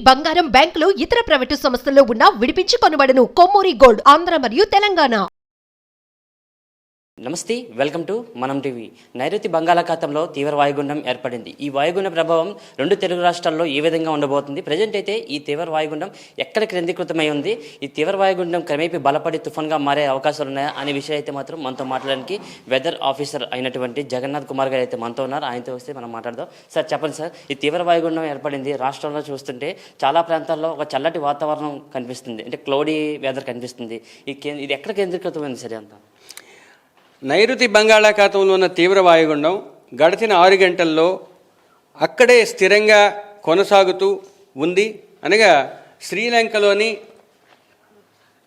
బంగారం, బ్యాంకులు, ఇతర ప్రైవేటు సంస్థల్లో ఉన్న విడిపించి కొనబడును. కొమ్మూరి గోల్డ్, ఆంధ్ర మరియు తెలంగాణ. నమస్తే, వెల్కమ్ టు మనం టీవీ. నైరుతి బంగాళాఖాతంలో తీవ్ర వాయుగుండం ఏర్పడింది. ఈ వాయుగుండ ప్రభావం రెండు తెలుగు రాష్ట్రాల్లో ఏ విధంగా ఉండబోతుంది? ప్రజెంట్ అయితే ఈ తీవ్ర వాయుగుండం ఎక్కడ కేంద్రీకృతమై ఉంది? ఈ తీవ్ర వాయుగుండం క్రమేపీ బలపడి తుఫాన్గా మారే అవకాశాలు ఉన్నాయా అనే విషయం అయితే మాత్రం మనతో మాట్లాడడానికి వెదర్ ఆఫీసర్ అయినటువంటి జగన్నాథ్ కుమార్ గారు అయితే మనతో ఉన్నారు. ఆయనతో వస్తే మనం మాట్లాడదాం. సార్ చెప్పండి సార్, ఈ తీవ్ర వాయుగుండం ఏర్పడింది. రాష్ట్రంలో చూస్తుంటే చాలా ప్రాంతాల్లో ఒక చల్లటి వాతావరణం కనిపిస్తుంది, అంటే క్లౌడీ వెదర్ కనిపిస్తుంది. ఇది ఎక్కడ కేంద్రీకృతమైంది సరే అంతా? నైరుతి బంగాళాఖాతంలో ఉన్న తీవ్ర వాయుగుండం గడిచిన 6 గంటల్లో అక్కడే స్థిరంగా కొనసాగుతూ ఉంది. అనగా శ్రీలంకలోని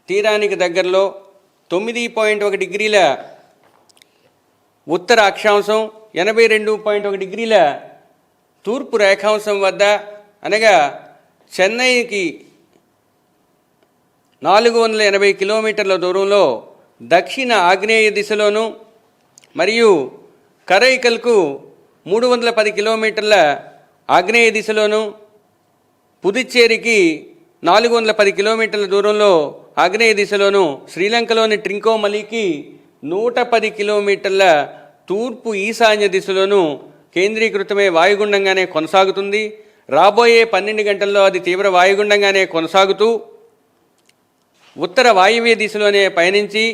తీరానికి దగ్గరలో 9.1 డిగ్రీల ఉత్తర అక్షాంశం, 82.1 డిగ్రీల తూర్పు రేఖాంశం వద్ద, అనగా చెన్నైకి 480 కిలోమీటర్ల దూరంలో దక్షిణ ఆగ్నేయ దిశలోను మరియు కరైకల్కు 310 కిలోమీటర్ల ఆగ్నేయ దిశలోను, పుదుచ్చేరికి 410 కిలోమీటర్ల దూరంలో ఆగ్నేయ దిశలోను, శ్రీలంకలోని ట్రింకోమలికి 110 కిలోమీటర్ల తూర్పు ఈశాన్య దిశలోను కేంద్రీకృతమై వాయుగుండంగానే కొనసాగుతుంది. రాబోయే 12 గంటల్లో అది తీవ్ర వాయుగుండంగానే కొనసాగుతూ ఉత్తర వాయువ్య దిశలోనే పయనించి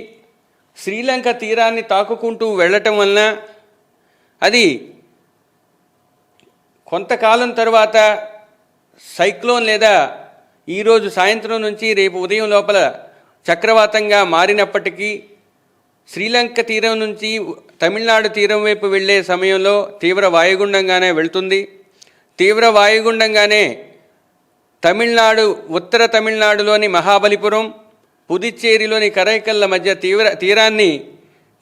శ్రీలంక తీరాన్ని తాకుకుంటూ వెళ్ళటం వలన అది కొంతకాలం తర్వాత సైక్లోన్ లేదా ఈరోజు సాయంత్రం నుంచి రేపు ఉదయం లోపల చక్రవాతంగా మారినప్పటికీ శ్రీలంక తీరం నుంచి తమిళనాడు తీరం వైపు వెళ్ళే సమయంలో తీవ్ర వాయుగుండంగానే వెళ్తుంది. తీవ్ర వాయుగుండంగానే తమిళనాడు, ఉత్తర తమిళనాడులోని మహాబలిపురం, పుదుచ్చేరిలోని కరైకల్ల మధ్య తీరాన్ని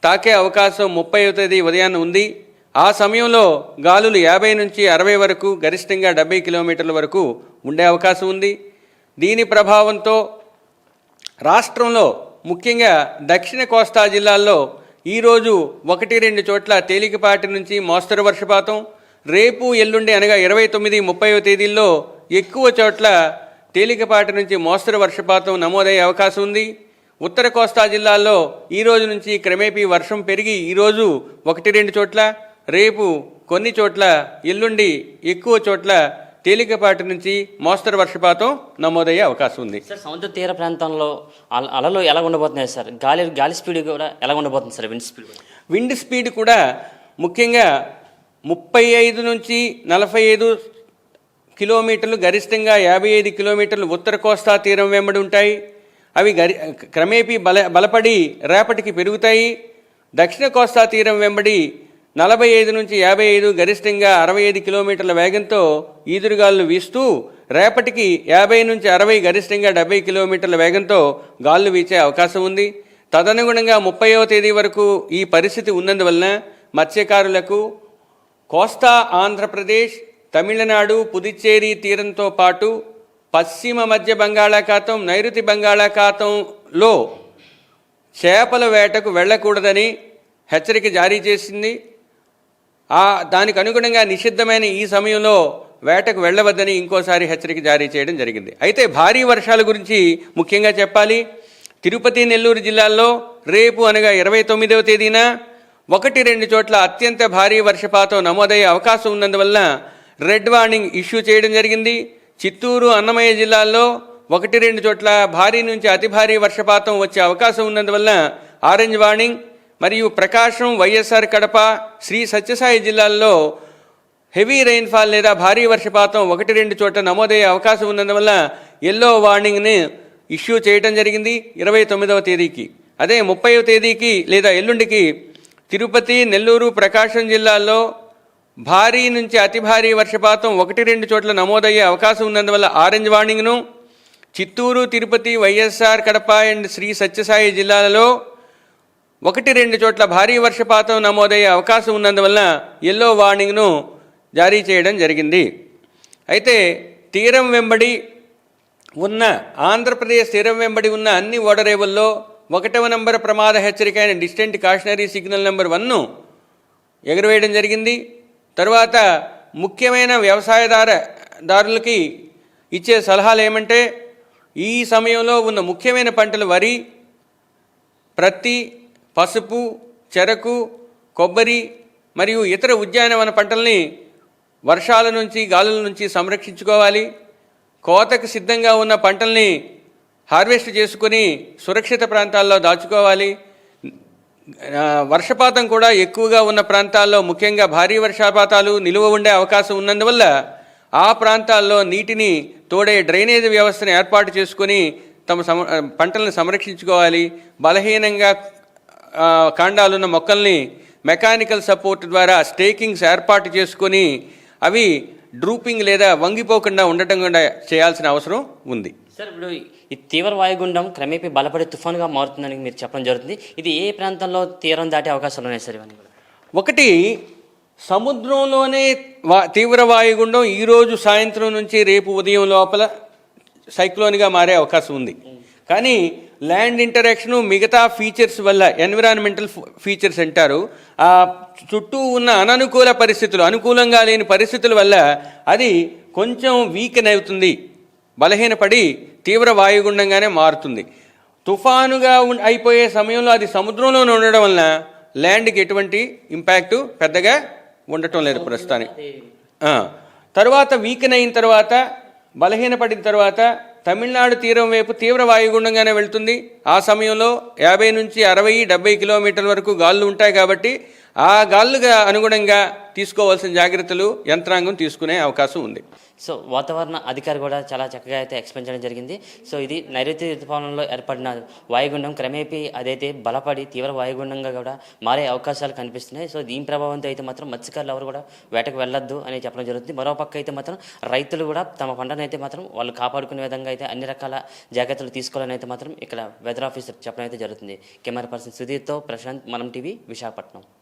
తాకే అవకాశం 30వ తేదీ ఉదయాన్న ఉంది. ఆ సమయంలో గాలులు 50 నుంచి 60 వరకు, గరిష్టంగా 70 కిలోమీటర్ల వరకు ఉండే అవకాశం ఉంది. దీని ప్రభావంతో రాష్ట్రంలో ముఖ్యంగా దక్షిణ కోస్తా జిల్లాల్లో ఈరోజు 1-2 చోట్ల తేలికపాటి నుంచి మోస్తరు వర్షపాతం, రేపు ఎల్లుండి అనగా 29, 30వ తేదీల్లో ఎక్కువ చోట్ల తేలికపాటి నుంచి మోస్తరు వర్షపాతం నమోదయ్యే అవకాశం ఉంది. ఉత్తర కోస్తా జిల్లాల్లో ఈ రోజు నుంచి క్రమేపీ వర్షం పెరిగి ఈరోజు 1-2 చోట్ల, రేపు కొన్ని చోట్ల, ఎల్లుండి ఎక్కువ చోట్ల తేలికపాటి నుంచి మోస్తరు వర్షపాతం నమోదయ్యే అవకాశం ఉంది. సార్, సముద్ర తీర ప్రాంతంలో అలలు ఎలా ఉండబోతున్నాయి సార్? గాలి స్పీడ్ కూడా ఎలా ఉండబోతుంది సార్? విండ్ స్పీడ్ కూడా ముఖ్యంగా 35 నుంచి 45 కిలోమీటర్లు, గరిష్టంగా 55 కిలోమీటర్లు ఉత్తర కోస్తా తీరం వెంబడి ఉంటాయి. అవి క్రమేపీ బలపడి రేపటికి పెరుగుతాయి. దక్షిణ కోస్తా తీరం వెంబడి 45 నుంచి 55, గరిష్టంగా 65 కిలోమీటర్ల వేగంతో ఈదురుగాలు వీస్తూ రేపటికి 50 నుంచి 60, గరిష్టంగా 70 కిలోమీటర్ల వేగంతో గాలులు వీచే అవకాశం ఉంది. తదనుగుణంగా 30వ తేదీ వరకు ఈ పరిస్థితి ఉన్నందువలన మత్స్యకారులకు కోస్తా ఆంధ్రప్రదేశ్, తమిళనాడు, పుదుచ్చేరి తీరంతో పాటు పశ్చిమ మధ్య బంగాళాఖాతం, నైరుతి బంగాళాఖాతంలో చేపల వేటకు వెళ్ళకూడదని హెచ్చరిక జారీ చేసింది. దానికి అనుగుణంగా నిషిద్ధమైన ఈ సమయంలో వేటకు వెళ్ళవద్దని ఇంకోసారి హెచ్చరిక జారీ చేయడం జరిగింది. అయితే భారీ వర్షాల గురించి ముఖ్యంగా చెప్పాలి. తిరుపతి, నెల్లూరు జిల్లాల్లో రేపు అనగా 29వ తేదీన 1-2 చోట్ల అత్యంత భారీ వర్షపాతం నమోదయ్యే అవకాశం ఉన్నందువలన రెడ్ వార్నింగ్ ఇష్యూ చేయడం జరిగింది. చిత్తూరు, అన్నమయ్య జిల్లాల్లో 1-2 చోట్ల భారీ నుంచి అతి భారీ వర్షపాతం వచ్చే అవకాశం ఉన్నందువలన ఆరెంజ్ వార్నింగ్, మరియు ప్రకాశం, వైఎస్ఆర్ కడప, శ్రీ సత్యసాయి జిల్లాల్లో హెవీ రెయిన్ఫాల్ లేదా భారీ వర్షపాతం 1-2 చోట్ల నమోదయ్యే అవకాశం ఉన్నందువల్ల ఎల్లో వార్నింగ్ని ఇష్యూ చేయడం జరిగింది 29వ తేదీకి. అదే 30వ తేదీకి లేదా ఎల్లుండికి తిరుపతి, నెల్లూరు, ప్రకాశం జిల్లాల్లో భారీ నుంచి అతి భారీ వర్షపాతం 1-2 చోట్ల నమోదయ్యే అవకాశం ఉన్నందువల్ల ఆరెంజ్ వార్నింగ్ను, చిత్తూరు, తిరుపతి, వైఎస్ఆర్ కడప అండ్ శ్రీ సత్యసాయి జిల్లాలలో 1-2 చోట్ల భారీ వర్షపాతం నమోదయ్యే అవకాశం ఉన్నందువలన ఎల్లో వార్నింగ్ను జారీ చేయడం జరిగింది. అయితే తీరం వెంబడి ఉన్న ఆంధ్రప్రదేశ్ తీరం వెంబడి ఉన్న అన్ని ఓడరేవుల్లో 1వ నంబర్ ప్రమాద హెచ్చరిక అయిన డిస్టెంట్ కాషనరీ సిగ్నల్ నెంబర్ 1ను ఎగురవేయడం జరిగింది. తరువాత ముఖ్యమైన వ్యవసాయదారులకి ఇచ్చే సలహాలు ఏమంటే ఈ సమయంలో ఉన్న ముఖ్యమైన పంటలు వరి, ప్రత్తి, పసుపు, చెరకు, కొబ్బరి మరియు ఇతర ఉద్యానవన పంటల్ని వర్షాల నుంచి గాలుల నుంచి సంరక్షించుకోవాలి. కోతకు సిద్ధంగా ఉన్న పంటల్ని హార్వెస్ట్ చేసుకుని సురక్షిత ప్రాంతాల్లో దాచుకోవాలి. వర్షపాతం కూడా ఎక్కువగా ఉన్న ప్రాంతాల్లో ముఖ్యంగా భారీ వర్షపాతాలు నిలువ ఉండే అవకాశం ఉన్నందువల్ల ఆ ప్రాంతాల్లో నీటిని తోడే డ్రైనేజ్ వ్యవస్థను ఏర్పాటు చేసుకొని తమ పంటలను సంరక్షించుకోవాలి. బలహీనంగా కాండాలున్న మొక్కల్ని మెకానికల్ సపోర్ట్ ద్వారా స్టేకింగ్స్ ఏర్పాటు చేసుకొని అవి డ్రూపింగ్ లేదా వంగిపోకుండా ఉండటం కూడా చేయాల్సిన అవసరం ఉంది. సార్, ఇప్పుడు ఈ తీవ్ర వాయుగుండం క్రమేపీ బలపడే తుఫానుగా మారుతుందని మీరు చెప్పడం జరుగుతుంది. ఇది ఏ ప్రాంతంలో తీరం దాటే అవకాశాలు ఉన్నాయి సార్? ఇవన్నీ కూడా ఒకటి, సముద్రంలోనే తీవ్ర వాయుగుండం ఈరోజు సాయంత్రం నుంచి రేపు ఉదయం లోపల సైక్లోన్గా మారే అవకాశం ఉంది. కానీ ల్యాండ్ ఇంటరాక్షను మిగతా ఫీచర్స్ వల్ల, ఎన్విరాన్మెంటల్ ఫీచర్స్ అంటారు, ఆ చుట్టూ ఉన్న అననుకూల పరిస్థితులు, అనుకూలంగా లేని పరిస్థితుల వల్ల అది కొంచెం వీకెన్ అవుతుంది, బలహీనపడి తీవ్ర వాయుగుండంగానే మారుతుంది. తుఫానుగా అయిపోయే సమయంలో అది సముద్రంలోనే ఉండడం వలన ల్యాండ్కి ఎటువంటి ఇంపాక్టు పెద్దగా ఉండటం లేదు ప్రస్తుతానికి. తర్వాత వీకెన్ అయిన తర్వాత, బలహీనపడిన తర్వాత తమిళనాడు తీరం వైపు తీవ్ర వాయుగుండంగానే వెళ్తుంది. ఆ సమయంలో 50 నుంచి 60, 70 కిలోమీటర్ల వరకు గాలులు ఉంటాయి. కాబట్టి ఆ గాలుగా అనుగుణంగా తీసుకోవాల్సిన జాగ్రత్తలు యంత్రాంగం తీసుకునే అవకాశం ఉంది. సో వాతావరణ అధికారి కూడా చాలా చక్కగా అయితే ఎక్స్ప్లెయిన్ చేయడం జరిగింది. సో ఇది నైరుతి ఋతుపవనంలో ఏర్పడిన వాయుగుండం క్రమేపీ అదైతే బలపడి తీవ్ర వాయుగుండంగా కూడా మారే అవకాశాలు కనిపిస్తున్నాయి. సో దీని ప్రభావంతో అయితే మాత్రం మత్స్యకారులు ఎవరు కూడా వేటకు వెళ్ళొద్దు అని చెప్పడం జరుగుతుంది. మరోపక్క అయితే మాత్రం రైతులు కూడా తమ పంటను అయితే మాత్రం వాళ్ళు కాపాడుకునే విధంగా అయితే అన్ని రకాల జాగ్రత్తలు తీసుకోవాలని అయితే మాత్రం ఇక్కడ వెదర్ ఆఫీసర్ చెప్పడం అయితే జరుగుతుంది. కెమెరా పర్సన్ సుధీర్తో ప్రశాంత్, మనం టీవీ, విశాఖపట్నం.